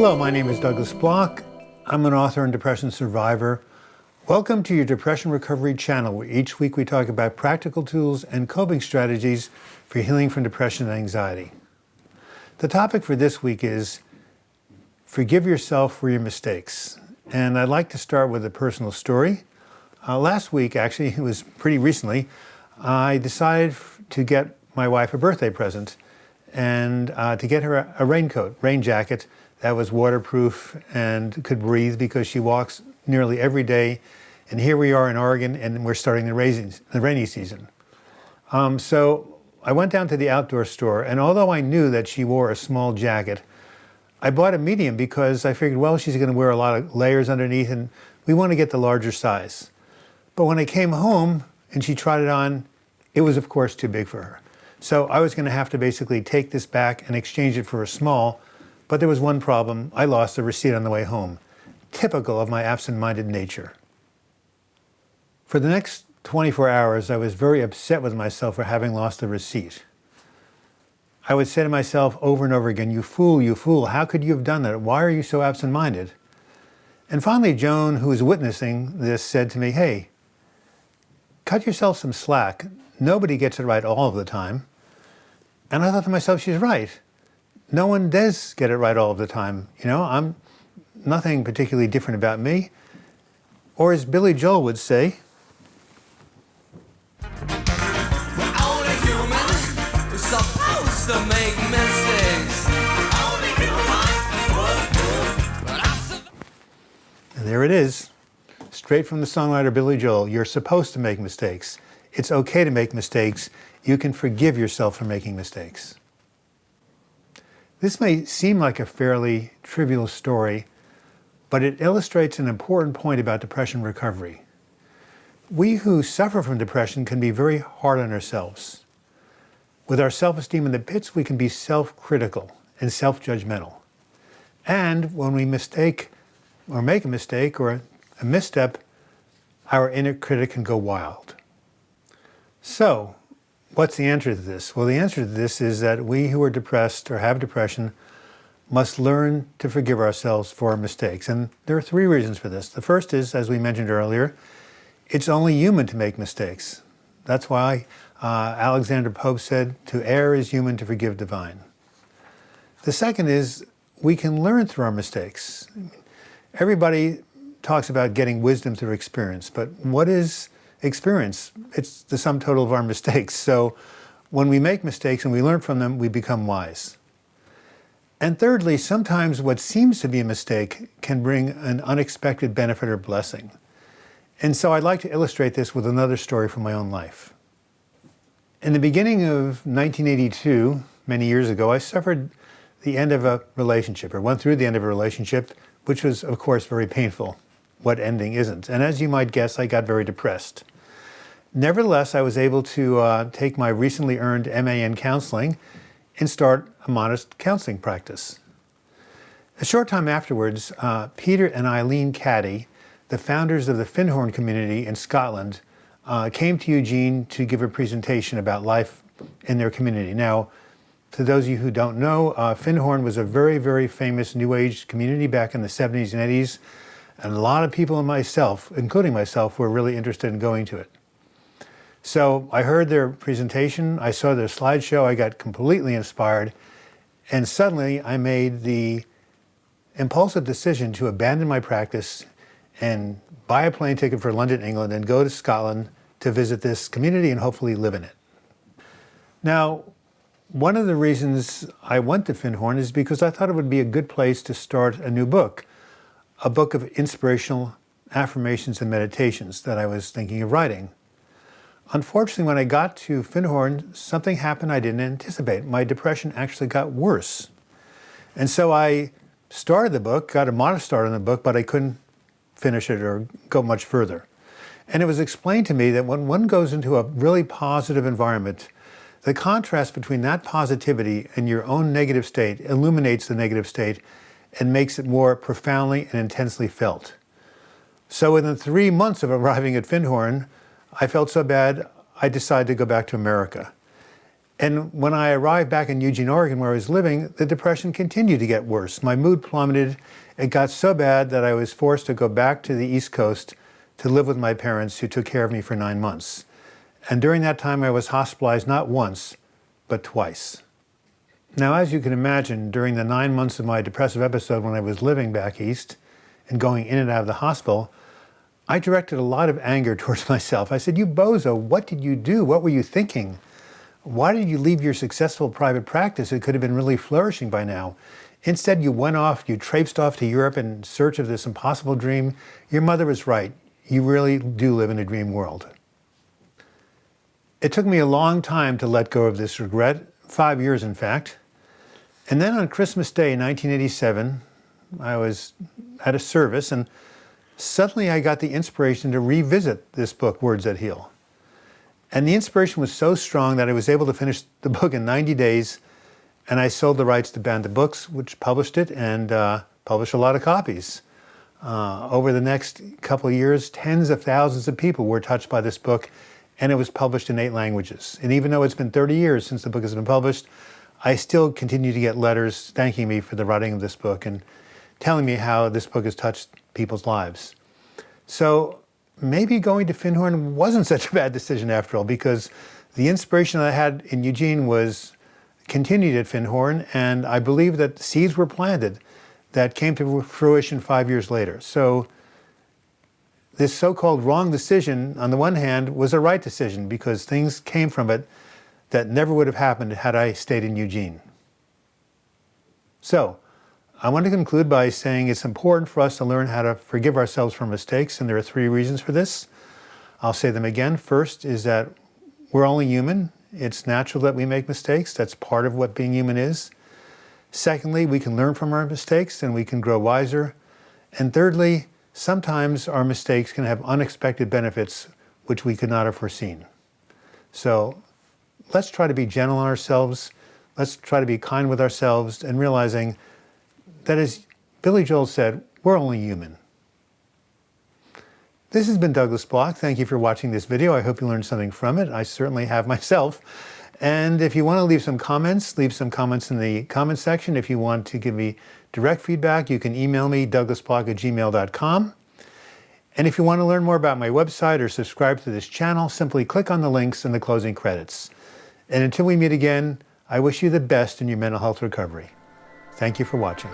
Hello, my name is Douglas Bloch. I'm an author and depression survivor. Welcome to your Depression Recovery channel, where each week we talk about practical tools and coping strategies for healing from depression and anxiety. The topic for this week is forgive yourself for your mistakes. And I'd like to start with a personal story. Last week, actually, it was pretty recently, I decided to get my wife a birthday present and to get her a raincoat, rain jacket that was waterproof and could breathe because she walks nearly every day. And here we are in Oregon and we're starting the rainy season. So I went down to the outdoor store, and although I knew that she wore a small jacket, I bought a medium because I figured, well, she's going to wear a lot of layers underneath and we want to get the larger size. But when I came home and she tried it on, it was of course too big for her. So I was going to have to basically take this back and exchange it for a small. But there was one problem. I lost the receipt on the way home, typical of my absent-minded nature. For the next 24 hours, I was very upset with myself for having lost the receipt. I would say to myself over and over again, you fool, how could you have done that? Why are you so absent-minded? And finally, Joan, who was witnessing this, said to me, hey, cut yourself some slack. Nobody gets it right all of the time. And I thought to myself, she's right. No one does get it right all of the time. You know, I'm nothing particularly different about me. Or as Billy Joel would say, we're only human, we're supposed to make mistakes. Only human. And there it is, straight from the songwriter Billy Joel. You're supposed to make mistakes. It's okay to make mistakes. You can forgive yourself for making mistakes. This may seem like a fairly trivial story, but it illustrates an important point about depression recovery. We who suffer from depression can be very hard on ourselves. With our self-esteem in the pits, we can be self-critical and self-judgmental. And when we mistake or make a mistake or a misstep, our inner critic can go wild. So, what's the answer to this? Well, the answer to this is that we who are depressed or have depression must learn to forgive ourselves for our mistakes. And there are three reasons for this. The first is, as we mentioned earlier, it's only human to make mistakes. That's why Alexander Pope said, to err is human, to forgive divine. The second is we can learn through our mistakes. Everybody talks about getting wisdom through experience, but what is experience? It's the sum total of our mistakes. So when we make mistakes and we learn from them, we become wise. And thirdly, sometimes what seems to be a mistake can bring an unexpected benefit or blessing. And so I'd like to illustrate this with another story from my own life. In the beginning of 1982, many years ago, I suffered the end of a relationship, or went through the end of a relationship, which was, of course, very painful. What ending isn't? And as you might guess, I got very depressed. Nevertheless, I was able to take my recently earned MA in counseling and start a modest counseling practice. A short time afterwards, Peter and Eileen Caddy, the founders of the Findhorn community in Scotland, came to Eugene to give a presentation about life in their community. Now, to those of you who don't know, Findhorn was a very, very famous New Age community back in the 70s and 80s. And a lot of people, and myself, including myself, were really interested in going to it. So I heard their presentation, I saw their slideshow, I got completely inspired, and suddenly I made the impulsive decision to abandon my practice and buy a plane ticket for London, England, and go to Scotland to visit this community and hopefully live in it. Now, one of the reasons I went to Findhorn is because I thought it would be a good place to start a new book. A book of inspirational affirmations and meditations that I was thinking of writing. Unfortunately, when I got to Findhorn, something happened I didn't anticipate. My depression actually got worse. And so I started the book, got a modest start on the book, but I couldn't finish it or go much further. And it was explained to me that when one goes into a really positive environment, the contrast between that positivity and your own negative state illuminates the negative state and makes it more profoundly and intensely felt. So within 3 months of arriving at Findhorn, I felt so bad, I decided to go back to America. And when I arrived back in Eugene, Oregon, where I was living, the depression continued to get worse. My mood plummeted. It got so bad that I was forced to go back to the East Coast to live with my parents, who took care of me for 9 months. And during that time, I was hospitalized not once, but twice. Now, as you can imagine, during the 9 months of my depressive episode when I was living back east and going in and out of the hospital, I directed a lot of anger towards myself. I said, "You bozo, what did you do? What were you thinking? Why did you leave your successful private practice? It could have been really flourishing by now. Instead, you went off, you traipsed off to Europe in search of this impossible dream. Your mother was right. You really do live in a dream world." It took me a long time to let go of this regret, 5 years in fact. And then on Christmas Day, 1987, I was at a service and suddenly I got the inspiration to revisit this book, Words That Heal. And the inspiration was so strong that I was able to finish the book in 90 days, and I sold the rights to Banda Books, which published it and published a lot of copies. Over the next couple of years, tens of thousands of people were touched by this book, and it was published in 8 languages. And even though it's been 30 years since the book has been published, I still continue to get letters thanking me for the writing of this book and telling me how this book has touched people's lives. So maybe going to Findhorn wasn't such a bad decision after all, because the inspiration I had in Eugene was continued at Findhorn, and I believe that seeds were planted that came to fruition 5 years later. So this so-called wrong decision, on the one hand, was a right decision because things came from it that never would have happened had I stayed in Eugene. So I want to conclude by saying it's important for us to learn how to forgive ourselves for mistakes, and there are 3 reasons for this. I'll say them again. First is that we're only human. It's natural that we make mistakes. That's part of what being human is. Secondly, we can learn from our mistakes and we can grow wiser. And thirdly, sometimes our mistakes can have unexpected benefits which we could not have foreseen. So let's try to be gentle on ourselves. Let's try to be kind with ourselves and realizing that, as Billy Joel said, we're only human. This has been Douglas Bloch. Thank you for watching this video. I hope you learned something from it. I certainly have myself. And if you want to leave some comments in the comment section. If you want to give me direct feedback, you can email me, douglasbloch@gmail.com. And if you want to learn more about my website or subscribe to this channel, simply click on the links in the closing credits. And until we meet again, I wish you the best in your mental health recovery. Thank you for watching.